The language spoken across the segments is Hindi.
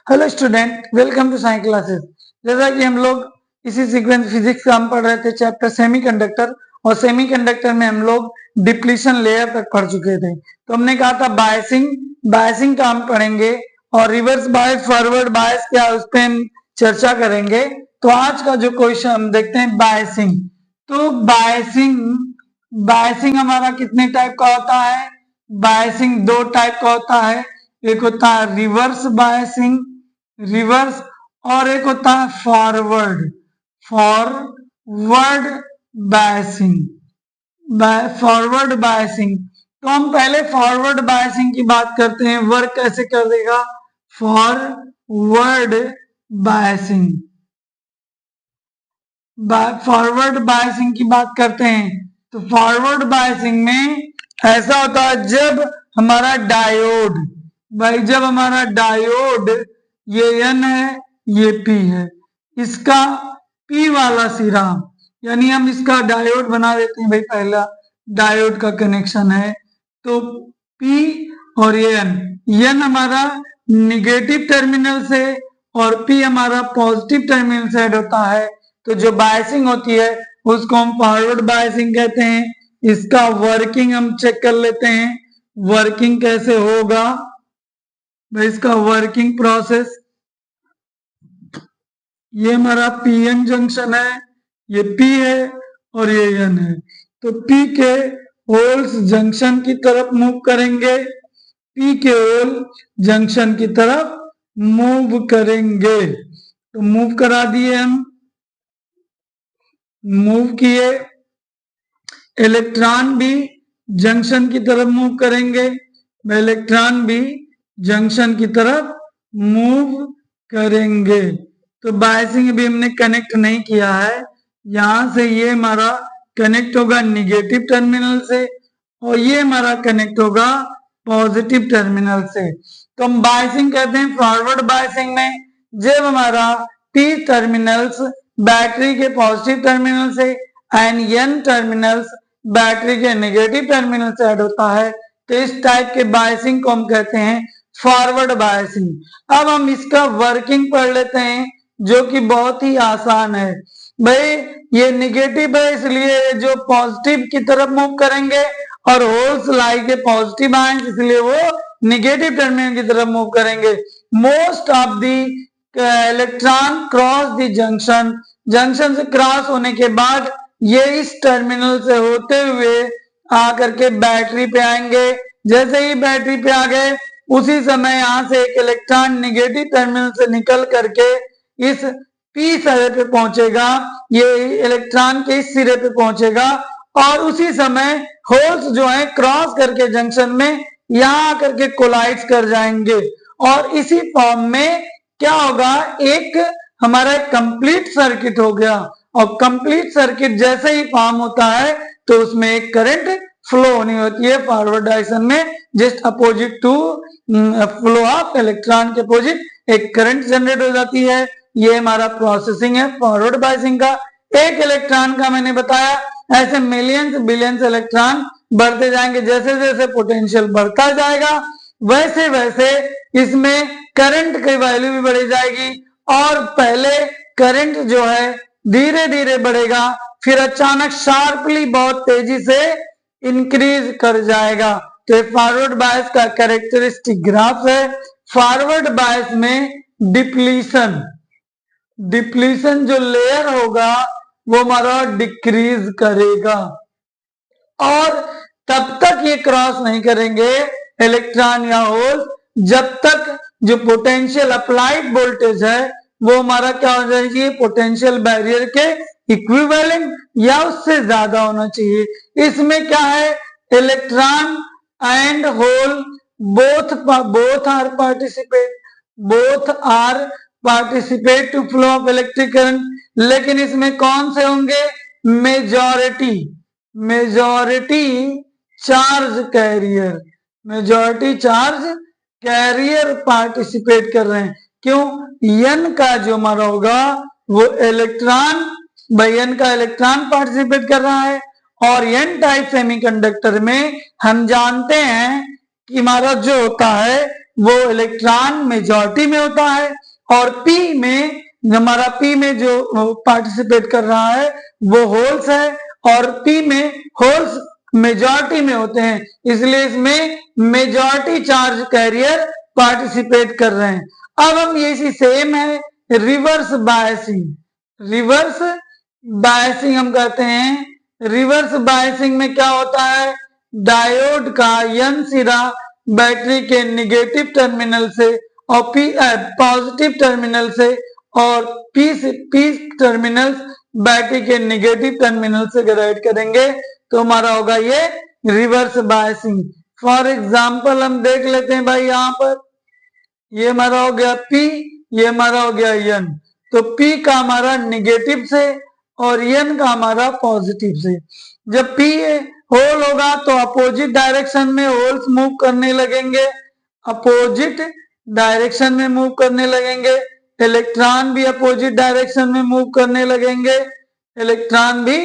Hello student, welcome to science classes. जैसा कि हम लोग इसी सीक्वेंस फिजिक्स का हम पढ़ रहे थे चैप्टर सेमीकंडक्टर, और सेमीकंडक्टर में हम लोग डिप्लीशन लेयर तक पढ़ चुके थे। तो हमने कहा था बायसिंग का हम पढ़ेंगे, और रिवर्स बायस फॉरवर्ड बायस क्या है उस पर हम चर्चा करेंगे। तो आज का जो क्वेश्चन हम देखते हैं बायसिंग। तो बायसिंग हमारा कितने टाइप का होता है? बायसिंग दो टाइप का होता है। एक होता है रिवर्स बायसिंग, रिवर्स, और एक होता है फॉरवर्ड बायसिंग। फॉरवर्ड बायसिंग, तो हम पहले फॉरवर्ड बायसिंग की बात करते हैं। वर्क कैसे कर देगा? फॉरवर्ड बायसिंग, फॉरवर्ड बायसिंग की बात करते हैं। तो फॉरवर्ड बायसिंग में ऐसा होता है जब हमारा डायोड, जब हमारा डायोड, ये N है, ये P है, इसका P वाला सिरा, यानी हम इसका डायोड बना देते हैं। भाई पहला डायोड का कनेक्शन है, तो P और N हमारा निगेटिव टर्मिनल से और P हमारा पॉजिटिव टर्मिनल से ऐड होता है। तो जो बायसिंग होती है उसको हम फॉरवर्ड बायसिंग कहते हैं। इसका वर्किंग हम चेक कर लेते हैं, वर्किंग कैसे होगा। इसका वर्किंग प्रोसेस, ये हमारा पीएन जंक्शन है, ये P है और ये N है। तो P के होल्स जंक्शन की तरफ मूव करेंगे, P के होल जंक्शन की तरफ मूव करेंगे। तो मूव करा दिए, हम मूव किए। इलेक्ट्रॉन भी जंक्शन की तरफ मूव करेंगे, इलेक्ट्रॉन भी जंक्शन की तरफ मूव करेंगे। तो बायसिंग अभी हमने कनेक्ट नहीं किया है, यहां से ये हमारा कनेक्ट होगा निगेटिव टर्मिनल से, और ये हमारा कनेक्ट होगा पॉजिटिव टर्मिनल से। तो हम बायसिंग कहते हैं फॉरवर्ड बायसिंग में जब हमारा P टर्मिनल्स बैटरी के पॉजिटिव टर्मिनल से एंड N टर्मिनल्स बैटरी के नेगेटिव टर्मिनल से ऐड होता है। तो इस टाइप के बायसिंग को हम कहते हैं फॉरवर्ड बायसिंग। अब हम इसका वर्किंग पढ़ लेते हैं, जो कि बहुत ही आसान है। भाई ये निगेटिव है, इसलिए जो पॉजिटिव की तरफ मूव करेंगे, और होल्स लाइक पॉजिटिव आयंस, इसलिए वो निगेटिव टर्मिनल की तरफ मूव करेंगे। Most of the electron cross the junction, junction से क्रॉस होने के बाद ये इस टर्मिनल से होते हुए आकर के बैटरी पे आएंगे। जैसे ही बैटरी पे आ गए, उसी समय यहां से एक इलेक्ट्रॉन निगेटिव टर्मिनल से निकल करके इस P सिरे पे पहुंचेगा, ये इलेक्ट्रॉन के इस सिरे पे पहुंचेगा, और उसी समय होल्स जो है क्रॉस करके जंक्शन में यहां आकर के कोलाइड कर जाएंगे। और इसी फॉर्म में क्या होगा, एक हमारा कंप्लीट सर्किट हो गया। और कंप्लीट सर्किट जैसे ही फॉर्म होता है तो उसमें एक करंट फ्लो होनी होती है फॉरवर्ड डायरेक्शन में, just opposite to flow of electron के अपोजिट एक करंट जनरेट हो जाती है। ये हमारा प्रोसेसिंग है फॉरवर्ड बायसिंग का। एक इलेक्ट्रॉन का मैंने बताया, ऐसे मिलियंस बिलियंस इलेक्ट्रॉन बढ़ते जाएंगे। जैसे जैसे पोटेंशियल बढ़ता जाएगा वैसे वैसे इसमें करंट की वैल्यू भी बढ़ी जाएगी, और पहले करंट जो है धीरे धीरे बढ़ेगा, फिर अचानक शार्पली बहुत तेजी से इंक्रीज कर जाएगा। तो फॉरवर्ड बायस का कैरेक्टरिस्टिक ग्राफ है। फॉरवर्ड बायस में डिप्लीशन जो लेयर होगा वो हमारा डिक्रीज करेगा, और तब तक ये क्रॉस नहीं करेंगे इलेक्ट्रॉन या होल जब तक जो पोटेंशियल अप्लाइड वोल्टेज है वो हमारा क्या हो जाएगी, पोटेंशियल बैरियर के इक्विवेलेंट या उससे ज्यादा होना चाहिए। इसमें क्या है, electron and hole both are participate to flow of electric current, लेकिन इसमें कौन से होंगे, मेजॉरिटी चार्ज कैरियर पार्टिसिपेट कर रहे हैं। क्यों? N का जो हमारा होगा वो इलेक्ट्रॉन, N का इलेक्ट्रॉन पार्टिसिपेट कर रहा है। और N टाइप सेमीकंडक्टर में हम जानते हैं कि हमारा जो होता है वो इलेक्ट्रॉन मेजॉरिटी में होता है, और पी में हमारा पी में जो पार्टिसिपेट कर रहा है वो होल्स है, और पी में होल्स मेजॉरिटी में होते हैं, इसलिए इसमें मेजॉरिटी चार्ज कैरियर पार्टिसिपेट कर रहे हैं। अब हम ये इसी सेम है रिवर्स बायसिंग। रिवर्स बायसिंग हम कहते हैं। रिवर्स बायसिंग में क्या होता है, डायोड का n सिरा बैटरी के निगेटिव टर्मिनल से और पॉजिटिव टर्मिनल से और पी टर्मिनल बैटरी के निगेटिव टर्मिनल से ग्राइड करेंगे तो हमारा होगा ये रिवर्स बायसिंग। फॉर एग्जांपल हम देख लेते हैं भाई, यहाँ पर ये हमारा हो गया P, ये हमारा हो गया N। तो P का हमारा निगेटिव से और N का हमारा पॉजिटिव से। जब P होल होगा तो अपोजिट डायरेक्शन में होल्स मूव करने लगेंगे, अपोजिट डायरेक्शन में मूव करने लगेंगे। इलेक्ट्रॉन भी अपोजिट डायरेक्शन में मूव करने लगेंगे, इलेक्ट्रॉन भी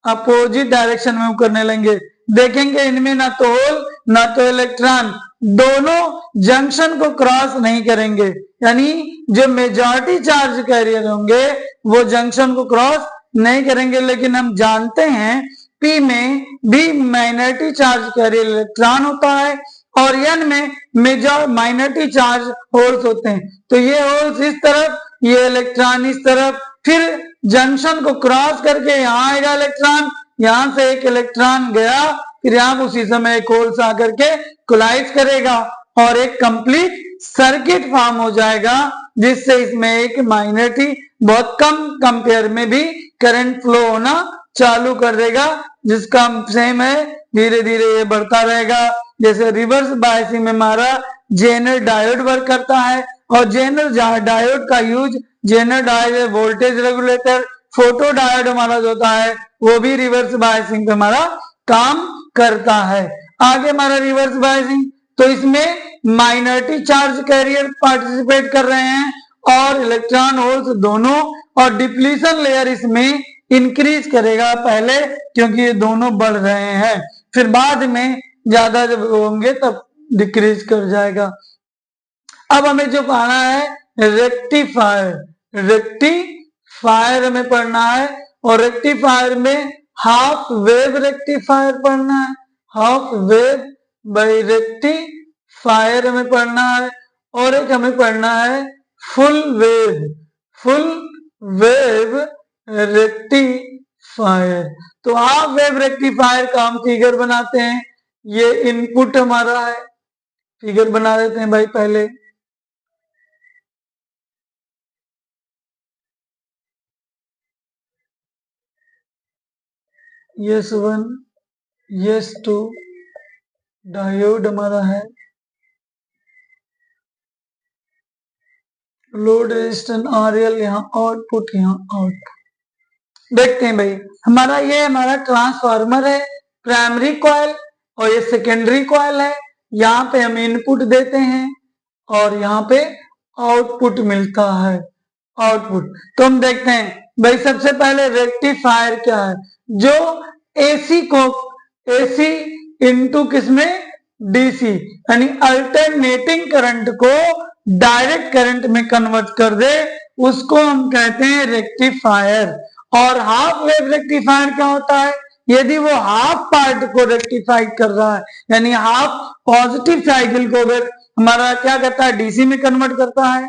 अपोजिट डायरेक्शन में मूव करने लगेंगे। देखेंगे इनमें ना तो होल ना तो इलेक्ट्रॉन, दोनों जंक्शन को क्रॉस नहीं करेंगे, यानी जो मेजॉरिटी चार्ज कैरियर होंगे वो जंक्शन को क्रॉस नहीं करेंगे। लेकिन हम जानते हैं P में भी माइनॉरिटी चार्ज कैरियर इलेक्ट्रॉन होता है और N में मेजर माइनॉरिटी चार्ज होल्स होते हैं। तो ये होल्स इस तरफ, ये इलेक्ट्रॉन इस तरफ, फिर जंक्शन को क्रॉस करके यहाँ आएगा इलेक्ट्रॉन, यहां से एक इलेक्ट्रॉन गया, फिर यहाँ उसी समय एक होल्स आकर के कोलाइड करेगा और एक कंप्लीट सर्किट फॉर्म हो जाएगा, जिससे इसमें एक माइनॉरिटी बहुत कम कंपेयर में भी करंट फ्लो होना चालू कर देगा, जिसका सेम है धीरे धीरे ये बढ़ता रहेगा। जैसे रिवर्स बायसिंग में हमारा जेनर डायोड वर्क करता है, और जेनर डायोड का use, zener diode voltage regulator, photo diode हमारा जो होता है वो भी रिवर्स बायसिंग पे हमारा काम करता है। आगे हमारा रिवर्स बायसिंग, तो इसमें माइनॉरिटी चार्ज कैरियर पार्टिसिपेट कर रहे हैं और इलेक्ट्रॉन होल्स दोनों, और डिप्लीशन लेयर इसमें इंक्रीज करेगा पहले, क्योंकि ये दोनों बढ़ रहे हैं, फिर बाद में ज्यादा जब होंगे तब डिक्रीज कर जाएगा। अब हमें जो पढ़ना है रेक्टिफायर, रेक्टिफायर हमें पढ़ना है, और रेक्टिफायर में हाफ वेव रेक्टिफायर पढ़ना है, हाफ वेव बाई रेक्टिफायर हमें पढ़ना है, और एक हमें पढ़ना है full wave, full wave rectifier. तो हाफ वेव रेक्टिफायर का हम फिगर बनाते हैं, ये इनपुट हमारा है, फिगर बना देते हैं भाई पहले। यस 1, यस 2 डायोड हमारा है, लोड रेजिस्टेंस RL, यहाँ आउटपुट, यहाँ आउटपुट। देखते हैं भाई, हमारा ये हमारा ट्रांसफार्मर है, प्राइमरी कॉइल, और ये सेकेंडरी कॉइल है। यहाँ पे हम इनपुट देते हैं और यहाँ पे आउटपुट मिलता है, आउटपुट। तो हम देखते हैं भाई, सबसे पहले रेक्टिफायर क्या है, जो AC को AC इंटू किसमें DC, यानी अल्टरनेटिंग करंट को डायरेक्ट करंट में कन्वर्ट कर दे, उसको हम कहते हैं रेक्टिफायर। और हाफ वेव रेक्टिफायर क्या होता है, यदि वो हाफ पार्ट को रेक्टिफाई कर रहा है, यानी हाफ पॉजिटिव साइकिल को अगर हमारा क्या करता है DC में कन्वर्ट करता है,